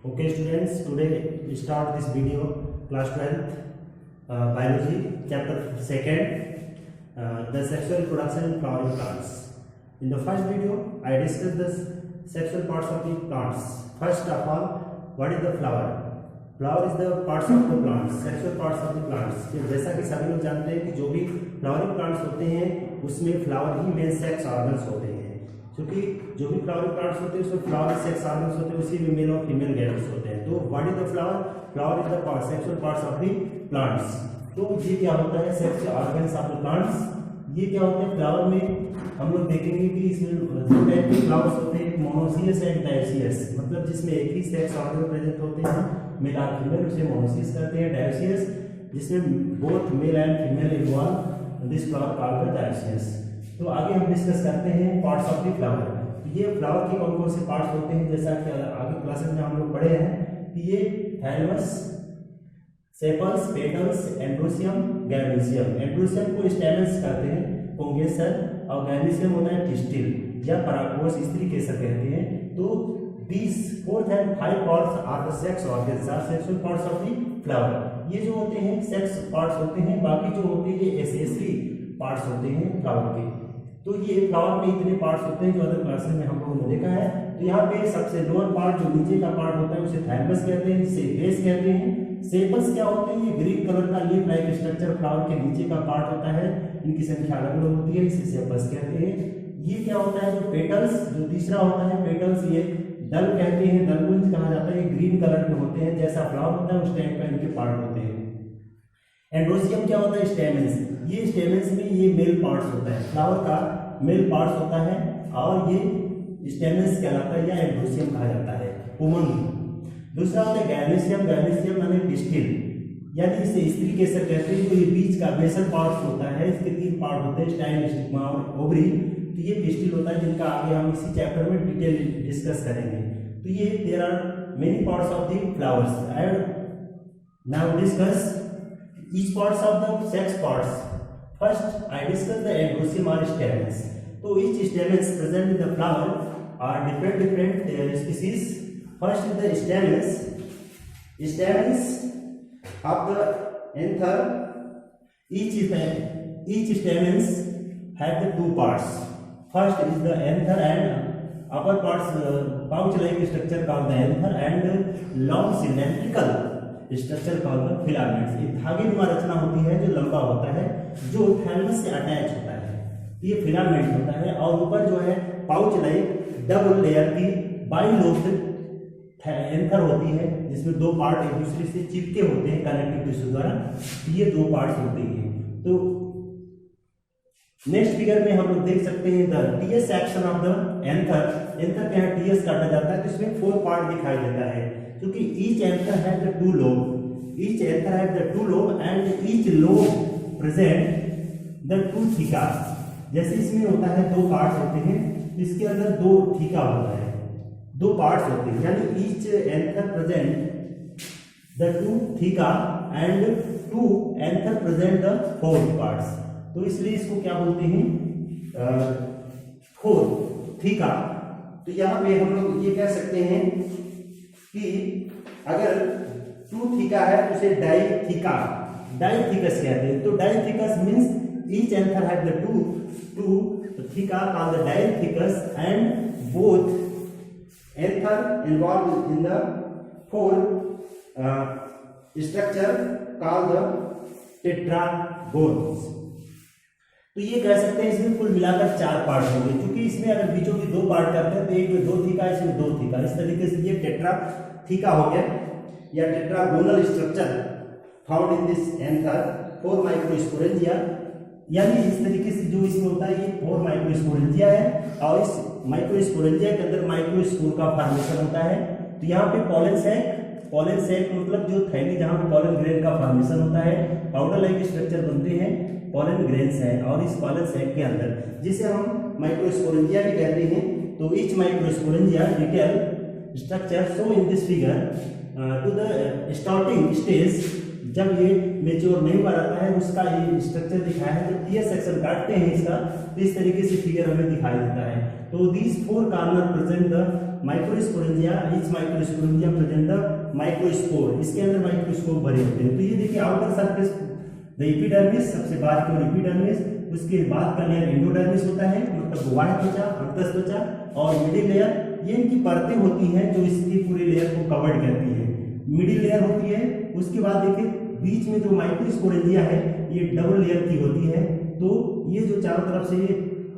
Okay students, today we start this video, class 12th, biology, chapter 2nd, the sexual reproduction in flowering plants. In the first video, I discussed the sexual parts of the plants. First of all, what is the flower? Flower is the parts of the plants, sexual parts of the plants. जैसा कि सभी लोग जानते हैं कि जो भी flowering plants होते हैं उसमें फ्लावर ही मेन सेक्स ऑर्गन्स होते हैं, क्योंकि जो भी फ्लावरिंग प्लांट्स होते हैं उसमें फ्लावर सेक्स ऑर्गन्स होते हैं, उसी में मेल और फीमेल गैमेट्स होते हैं। तो what is the flower? Flower is the part sexual parts of the plants. तो ये क्या होता है? Sexual organs of the plants. ये क्या होते हैं फ्लावर में? हम लोग देखेंगे कि इसमें दो टाइप के फ्लावर्स होते हैं, मोनोसियस एंड डायोसियस, मतलब जिसमें एक ही सेक्स ऑर्गन प्रेजेंट होते हैं, मेल और फीमेल, उसे मोनोसियस कहते हैं। डायोसियस जिसमें both male and female involve, this flower called dioecious. तो आगे हम डिस्कस करते हैं पार्ट्स ऑफ द फ्लावर। ये फ्लावर के कौन कौन से पार्ट्स होते हैं, जैसा कि आगे क्लासेस में हम लोग पढ़े हैं कि ये thalamus, sepals, petals, androecium, gynoecium. Androecium को स्टेमन्स कहते हैं, पुंकेसर, और गैमेशियम होता है पिस्टिल या परागकोश, स्त्री केसर कहते हैं। तो these fourth and five parts are the sex organs, are sexual parts of the flower। ये जो होते हैं सेक्स पार्ट्स होते हैं, बाकी जो होते हैं ये एसेसरी पार्ट्स होते हैं फ्लावर के। तो ये फ्लावर में इतने पार्ट्स होते हैं जो अदर क्लासेस में हम लोगों ने देखा है। तो यहाँ पे सबसे लोअर पार्ट जो नीचे का पार्ट होता है उसे थैलमस कहते हैं, जिसे बेस कहते हैं। सेपल्स क्या होते हैं? ये ग्रीन कलर का लीफ लाइक स्ट्रक्चर फ्लावर के नीचे का पार्ट होता है, इनकी संख्या अलग अलग होती है, इसे सेपल्स कहते हैं। ये क्या होता है? जो पेटल्स, जो तीसरा होता है पेटल्स, ये दल कहते हैं, दलपुंज कहा जाता है। ये ग्रीन कलर में होते हैं, जैसा फ्लावर होता है उस टाइप का इनके पार्ट होते हैं। एंड्रोसियम क्या होता है? स्टेमेंस। ये स्टेमेंस में ये मेल पार्ट्स होता है, फ्लावर का मेल पार्ट्स होता है, और ये स्टेमेंस कहलाता है या एंड्रोसियम कहा जाता है, उमंग। दूसरा होता है गैमेशियम। गैमेशियम माने पिस्टिल, यानी इसे स्त्री केसर कहते हैं। तो ये बीच का बेसल पार्ट होता है, इसके तीन पार्ट होते हैं, स्टाइल, स्टिग्मा और ओवरी। तो ये पिस्टिल होता है, जिनका आगे हम इसी चैप्टर में डिटेल डिस्कस करेंगे। तो ये there are many parts of the flowers and now discuss each parts of the sex parts. First I discuss the androecium और स्टेमेंस। तो each stamens present in the flower are different species. First is the stamens. Stamens of the anther, each stamens have the two parts. First is the anther and upper parts, pouch-like structure called the anther, and long cylindrical structure called the filaments। ये धागेनुमा रचना होती है जो लंबा होता है, जो thalamus से attach होता है, ये फिलामेंट होता है। और ऊपर जो है पाउच लाइक डबल लेयर की बाइलोब्ड एंथर होती है, जिसमें दो पार्ट एक दूसरे से चिपके होते हैं कनेक्टिव टिश्यू द्वारा। ये दो पार्ट्स होते हैं। तो नेक्स्ट फिगर में हम लोग देख सकते हैं the TS section of the anther. Anther के यहाँ टीएस काटा जाता है, तो इसमें 4 पार्ट दिखाई देता है, क्योंकि each anther have the 2 lobe. Each anther have the 2 lobe and each lobe present the 2 theca. जैसे इसमें होता है 2 पार्ट होते हैं, इसके अंदर 2 थीका होता है, 2 पार्ट्स होते हैं, यानी each anther present the 2 theca and 2 anther present the 4 parts. तो इसलिए इसको क्या बोलते हैं? 4 थीका। तो यहाँ पे हम लोग ये कह सकते हैं कि अगर 2 थीका है तो उसे डाइथीका, डाइथीकस कहते हैं। तो dithecous means each anther have the 2 theca called the dithecous and both anther involved in the 4 structure called the tetragones। तो ये कह सकते हैं इसमें कुल मिलाकर 4 पार्ट होंगे, क्योंकि इसमें अगर बीचों की 2 पार्ट करते हैं तो एक में 2 थीका, इसमें 2 थीका, इस तरीके से ये टेट्रा थीका हो गया, या tetragonal structure found in this anther 4 microsporangia. यानी इस तरीके से जो इसमें होता है ये 4 माइक्रोस्पोरेंजिया है, और इस माइक्रोस्पोरेंजिया के अंदर माइक्रोस्पोर का फॉर्मेशन होता है। तो यहाँ पे पॉलन सैक मतलब जो थैली जहाँ पे पॉलन ग्रेन का फॉर्मेशन होता है, पाउडर लाइक स्ट्रक्चर बनते हैं, पॉलन ग्रेन्स है, और इस पॉलन सैक के अंदर जिसे हम माइक्रोस्पोरेंजिया भी कहते हैं। तो each microsporangia detail structure show in this figure to the starting stage. जब ये मेच्योर नहीं हुआ रहता है उसका ये स्ट्रक्चर दिखाया है। जब टीएस सेक्शन काटते हैं इसका, तो इस तरीके से फिगर हमें दिखाई देता है। तो these 4 corner present the microsporangia, each microsporangia present the microspore, इसके अंदर माइक्रोस्कोप भरे होते हैं। तो ये देखिए आउटर सरफेस द एपिडर्मिस, सबसे बाहर की ओर एपिडर्मिस, उसके बाद का लेयर एंडोडर्मिस होता है, मतलब बाह्य त्वचा, अंतः त्वचा, और मिडिल लेयर, ये इनकी परतें होती हैं जो इसकी पूरे लेयर को कवर्ड करती है। मिडिल लेयर होती है, उसके बाद देखिए बीच में जो माइक्रोस्पोरेंजिया है ये डबल लेयर की होती है। तो ये जो चारों तरफ से ये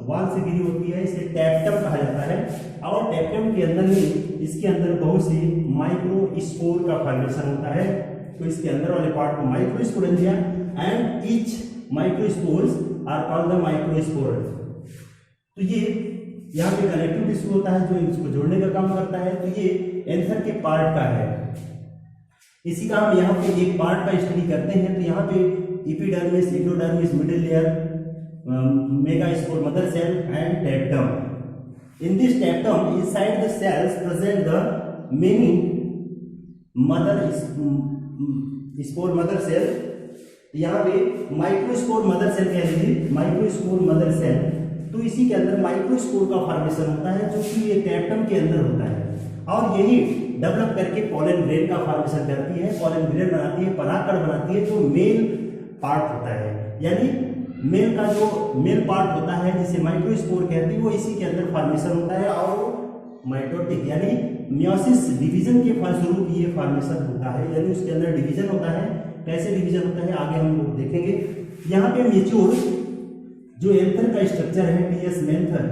वाल से घिरी होती है इसे टैप्टम कहा जाता है, और टैप्टम के अंदर ही इसके अंदर बहुत सी माइक्रोस्पोर का फॉर्मेशन होता है। तो इसके अंदर वाले पार्ट को microsporangia and each microspores are called the microspore. तो ये यहाँ पे कनेक्टिव टिश्यू होता है जो इसको जोड़ने का काम करता है। तो ये एंथर के पार्ट का है, इसी का हम यहाँ पे एक पार्ट का स्टडी करते हैं। तो यहाँ पे epidermis, endodermis, middle layer, megaspore, mother cell and tapetum. In this tapetum inside the cells present the many mother spore mother cell. यहाँ पे माइक्रोस्पोर मदर सेल कह लीजिए, माइक्रोस्पोर मदर सेल। तो इसी के अंदर माइक्रोस्पोर का फॉर्मेशन होता है जो कि ये टैप्टम के अंदर होता है, और यही डेवलप करके पॉलन ग्रेन का फॉर्मेशन करती है, पॉलन ग्रेन बनाती है, परागकण बनाती है, जो मेल पार्ट होता है। यानी मेल का जो मेल पार्ट होता है जिसे माइक्रोस्पोर कहते हैं वो इसी के अंदर फॉर्मेशन होता है, और माइटोटिक यानी मियोसिस डिवीजन के फलस्वरूप ये फॉर्मेशन होता है, यानी उसके अंदर डिवीजन होता है। कैसे डिवीजन होता है आगे हम लोग देखेंगे। यहाँ पे मेच्योर जो एंथर का स्ट्रक्चर है, टीएस एंथर,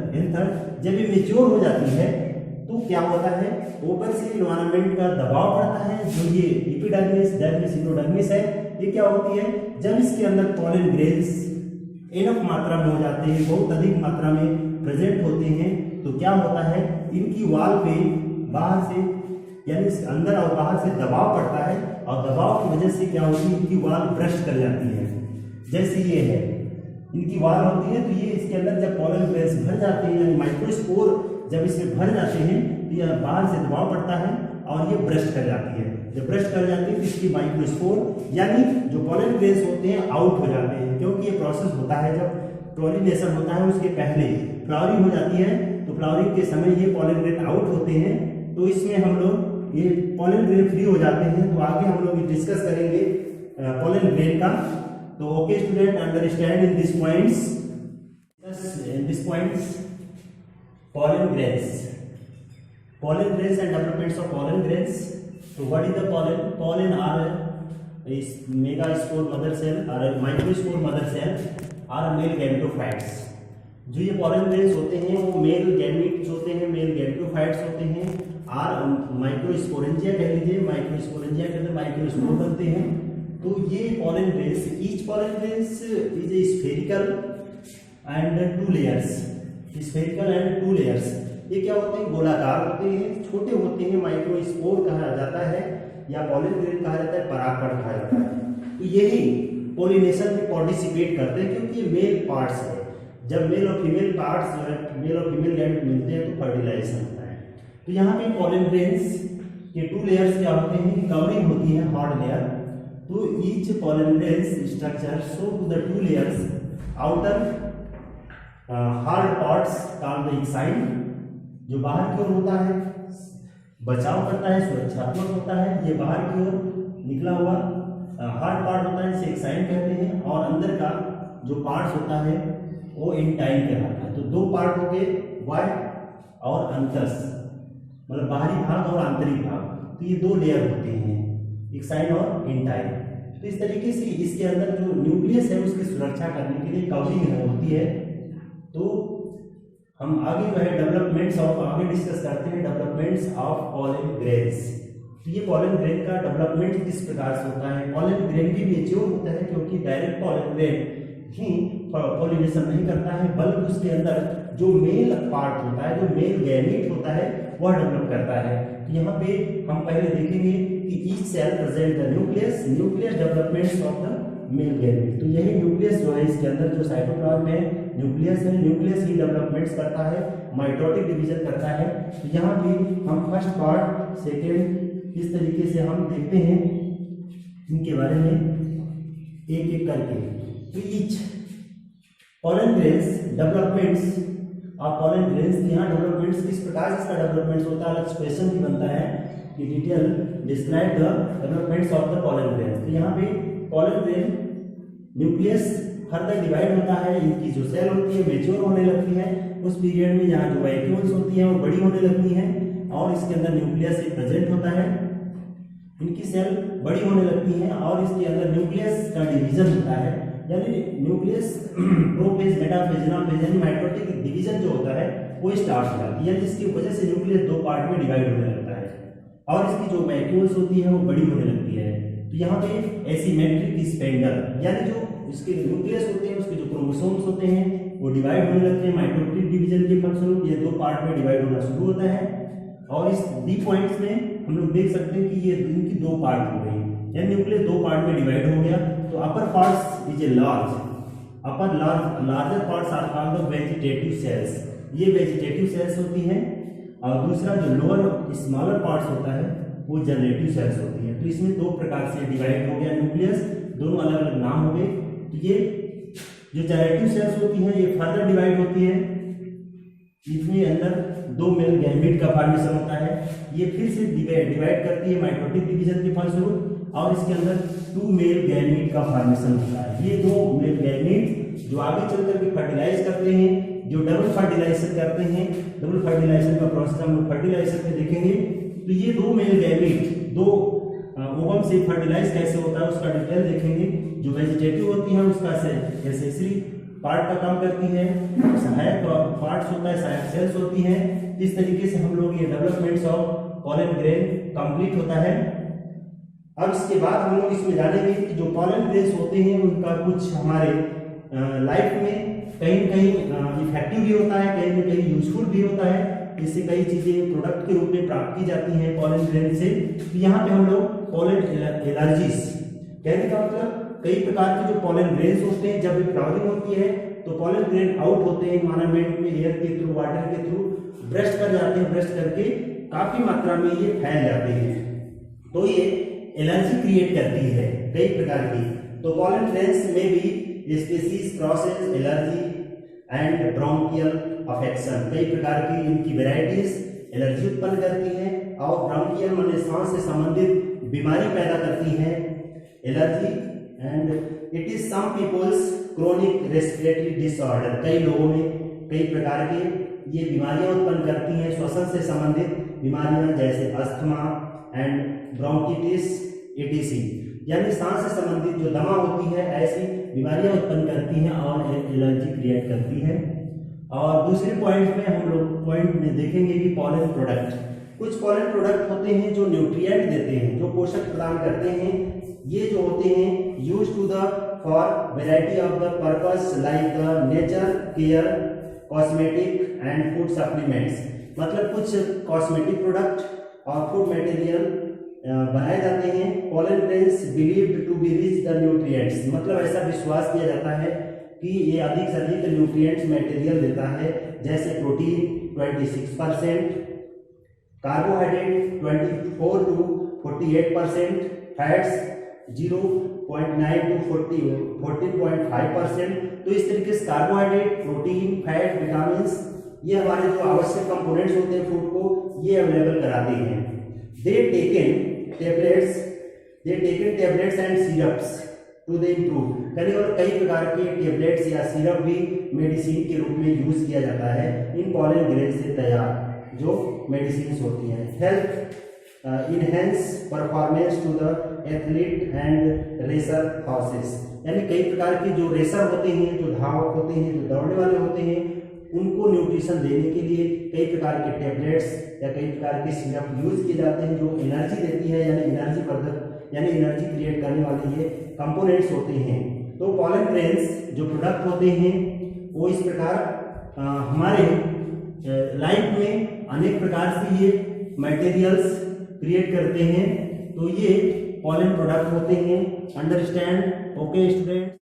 जब ये मेच्योर हो जाती है तो क्या होता है, ऊपर से इन्वायरमेंट का दबाव पड़ता है, जो ये एपिडर्मिस, डर्मिस, एंडोडर्मिस है, ये क्या होती है, जब इसके अंदर पॉलन ग्रेन्स इनफ मात्रा में हो जाते हैं, बहुत अधिक मात्रा में प्रेजेंट होते हैं, तो क्या होता है, इनकी वाल पे बाहर से यानी अंदर और बाहर से दबाव पड़ता है, और दबाव की वजह से क्या होती है, इनकी वाल ब्रश कर जाती है। जैसे ये है, इनकी वाल होती है, तो ये इसके अंदर जब पॉलन ग्रेन्स भर जाते हैं, यानी माइक्रोस्पोर जब इसमें भर जाते हैं तो यह बाहर से दबाव पड़ता है और ये ब्रश कर जाती है। जब ब्रश कर जाती है तो इसकी माइक्रोस्पोर यानी जो पॉलन ग्रेन्स होते हैं आउट हो जाते हैं, क्योंकि ये प्रोसेस होता है जब पॉलिनेशन होता है उसके पहले फ्लावरिंग हो जाती है, तो फ्लावरिंग के समय ये पॉलन ग्रेन आउट होते हैं। तो इसमें हम लोग ये पॉलन ग्रेन फ्री हो जाते हैं। तो आगे हम लोग डिस्कस करेंगे पॉलन ग्रेन का। तो okay student, understand in this points pollen grains and developments of pollen grains. So what is the pollen? Pollen are is megaspore mother cell or microspore mother cell or male gametophytes. जो ये pollen grains होते हैं वो male gametes होते हैं, mail gametophytes होते हैं, और माइक्रोस्पोरेंजिया कह लीजिए, माइक्रोस्पोरेंजिया के अंदर माइक्रोस्पोर बनते हैं। तो ये pollen grains, each pollen grains is a spherical and two layers. Spherical and two layers, ये क्या होते हैं, गोलाकार होते हैं, छोटे होते हैं, माइक्रोस्पोर कहा जाता है या पॉलन ग्रेन कहा जाता है, परागकण कहा जाता है। तो यही पोलिनेशन में पार्टिसिपेट करते हैं क्योंकि ये मेल पार्ट्स है। जब मेल और फीमेल पार्ट्स जो है, मेल और फीमेल गैमेट मिलते हैं तो फर्टिलाइजेशन होता है। तो यहाँ पे पॉलन ग्रेन्स के टू लेयर्स क्या होते हैं, कवरिंग होती है हार्ड लेयर। तो each pollen grains structure show to the two layers outer hard parts called the exine, जो बाहर की ओर होता है बचाव करता है, सुरक्षात्मक होता है, ये बाहर की ओर निकला हुआ हार्ड पार्ट होता है, इसे एक्साइन कहते हैं, और अंदर का जो पार्ट्स होता है वो इंटाइन कहलाता है। तो दो पार्ट हो गए, वाय और अंतस, मतलब बाहरी भाग और आंतरिक भाग। तो ये दो लेयर होते हैं, एक्साइन और इंटाइन। तो इस तरीके से इसके अंदर जो न्यूक्लियस है उसकी सुरक्षा करने के लिए कवरिंग होती है। तो हम आगे जो है डेवलपमेंट्स ऑफ आगे डिस्कस करते हैं, डेवलपमेंट्स ऑफ पॉलन ग्रेन्स। तो ये पॉलन ग्रेन का डेवलपमेंट किस प्रकार से होता है, पॉलन ग्रेन भी मेच्योर होता है क्योंकि डायरेक्ट पॉलन ग्रेन ही पॉलिनेशन नहीं करता है, बल्कि उसके अंदर जो मेल पार्ट होता है, जो मेल गैमेट होता है वह डेवलप करता है। तो यहाँ पे हम पहले देखेंगे कि each cell present the nucleus developments of the male gamete. तो यही न्यूक्लियस जो है इसके अंदर जो साइटोप्लाज्म है न्यूक्लियस है, न्यूक्लियस ही डेवलपमेंट्स करता है, माइटोटिक डिवीजन करता है। तो यहाँ पे हम फर्स्ट पार्ट सेकेंड इस तरीके से हम देखते हैं इनके बारे में एक एक करके। तो each pollen grains developments of pollen grains. यहाँ डेवलपमेंट्स किस प्रकार से इसका डेवलपमेंट होता है, अलग क्वेश्चन भी बनता है कि detail describe the developments of the pollen grains. तो यहाँ पे pollen grain nucleus further divide होता है, इनकी जो सेल होती है मैच्योर होने लगती है, उस पीरियड में यहाँ जो वैक्यूल्स होती हैं वो बड़ी होने लगती हैं और इसके अंदर न्यूक्लियस प्रेजेंट होता है, इनकी सेल बड़ी होने लगती हैं और इसके अंदर न्यूक्लियस का डिवीजन होता है, यानी न्यूक्लियस प्रोफेज मेटाफेज एनाफेज यानी माइटोटिक डिवीजन जो होता है वो स्टार्ट हो जाती है, यानी जिसकी वजह से न्यूक्लियस दो पार्ट में डिवाइड होने लगता है और इसकी जो वैक्यूल्स होती है वो बड़ी होने लगती है। तो यहाँ पे एसिमेट्रिक स्पेंडल यानी जो इसके न्यूक्लियस होते हैं उसके जो क्रोमोसोम्स होते हैं वो डिवाइड होने लगते हैं माइटोटिक डिवीजन के फलस्वरूप, ये दो पार्ट में डिवाइड होना शुरू होता है और इस डी पॉइंट्स में हम लोग देख सकते हैं कि ये इनकी दो पार्ट हो गई, यानी न्यूक्लियस दो पार्ट में डिवाइड हो गया। तो upper parts is a large, upper larger parts are called the vegetative cells, ये वेजिटेटिव सेल्स होती हैं और दूसरा जो लोअर स्मॉलर पार्ट्स होता है वो जनरेटिव सेल्स होती है। तो इसमें दो प्रकार से डिवाइड हो गया न्यूक्लियस, दोनों अलग अलग नाम हो गए। तो ये जो जनरेटिव सेल्स होती हैं ये फर्दर डिवाइड होती है, इसमें अंदर दो मेल गैमेट का फॉर्मेशन होता है, ये फिर से डिवाइड करती है माइटोटिक डिवीजन के फलस्वरूप और इसके अंदर टू मेल गैमेट का फॉर्मेशन होता है। ये दो मेल गैमेट जो आगे चल करके फर्टिलाइज करते हैं, जो डबल फर्टिलाइजेशन करते हैं, डबल फर्टिलाइजेशन का प्रोसेस हम लोग फर्टिलाइजेशन में देखेंगे। तो ये दो मेल गैमेट दो ओवम से फर्टिलाइज कैसे होता है उसका डिटेल देखेंगे। जो वेजिटेटिव होती है उसका एसेसरी पार्ट का काम करती है, सहायक पार्ट्स होता है, सहायक सेल्स होती हैं। इस तरीके से हम लोग ये developments of pollen grain complete होता है। अब इसके बाद हम लोग इसमें जानेंगे कि जो पॉलन ग्रेन्स होते हैं उनका कुछ हमारे लाइफ में कहीं न कहीं इफेक्टिव भी होता है, कहीं न कहीं यूजफुल भी होता है, इससे कई चीजें प्रोडक्ट के रूप में प्राप्त की जाती हैं पॉलन ग्रेन से। तो यहाँ पे हम लोग पॉलन एलर्जीज कहने का मतलब कई प्रकार के जो पॉलन ग्रेन्स होते हैं जब ये फ्लावरिंग होती है तो पॉलन ग्रेन आउट होते हैं एनवायरनमेंट में, एयर के थ्रू, वाटर के थ्रू ब्रस्ट कर जाते हैं, ब्रस्ट करके काफी मात्रा में ये फैल जाते हैं, तो ये एलर्जी क्रिएट करती है कई प्रकार की। तो पॉलन ग्रेन्स में भी species crosses allergy and bronchial affection, कई प्रकार की इनकी वेराइटीज एलर्जी उत्पन्न करती है और ब्रोंकियल माने सांस से संबंधित बीमारी पैदा करती है allergy. And it is some peoples chronic respiratory disorder, कई लोगों में कई प्रकार के ये बीमारियां उत्पन्न करती हैं, श्वसन से संबंधित बीमारियां जैसे अस्थमा एंड ब्रोंकिटिस एटीसी, यानी सांस से संबंधित जो दमा होती है ऐसी बीमारियां उत्पन्न करती हैं और एलर्जी क्रिएट करती है। और दूसरे पॉइंट में हम लोग पॉइंट में देखेंगे कि पॉलन प्रोडक्ट, कुछ पॉलन प्रोडक्ट होते हैं जो न्यूट्रिएंट देते हैं, जो पोषक प्रदान करते हैं, ये जो होते हैं use to the for variety of the purpose like the nature care cosmetic and food supplements, मतलब कुछ कॉस्मेटिक प्रोडक्ट और फूड मटेरियल बनाए जाते हैं। Pollen grains believed to be rich the nutrients, मतलब ऐसा विश्वास किया जाता है कि ये अधिक से अधिक न्यूट्रिएंट्स मटेरियल देता है, जैसे protein 26%, carbohydrate 24 to 48%, fats 0.9 to 14.5%। तो इस तरीके से कार्बोहाइड्रेट, प्रोटीन, फैट, विटामिन ये हमारे जो आवश्यक कंपोनेंट्स होते हैं फूड को ये अवेलेबल कराते हैं। They taken tablets and syrups to the improve, और कई प्रकार के टेबलेट्स या सिरप भी मेडिसिन के रूप में यूज किया जाता है इन पॉलन ग्रेन से तैयार जो मेडिसिन होती हैं। Health enhance performance to the athlete and racer horses, यानी कई प्रकार के जो रेसर होते हैं, जो धावक होते हैं, जो दौड़ने वाले होते हैं, उनको न्यूट्रिशन देने के लिए कई प्रकार के टेबलेट्स या कई प्रकार के सिरप यूज किए जाते हैं जो एनर्जी देती है, यानी एनर्जी वर्धक, यानी एनर्जी क्रिएट करने वाले ये कंपोनेंट्स होते हैं। तो पॉलन ग्रेन्स जो प्रोडक्ट होते हैं वो इस प्रकार हमारे लाइफ में अनेक प्रकार से ये मटेरियल्स क्रिएट करते हैं। तो ये पॉलन प्रोडक्ट होते हैं। अंडरस्टैंड? Okay student.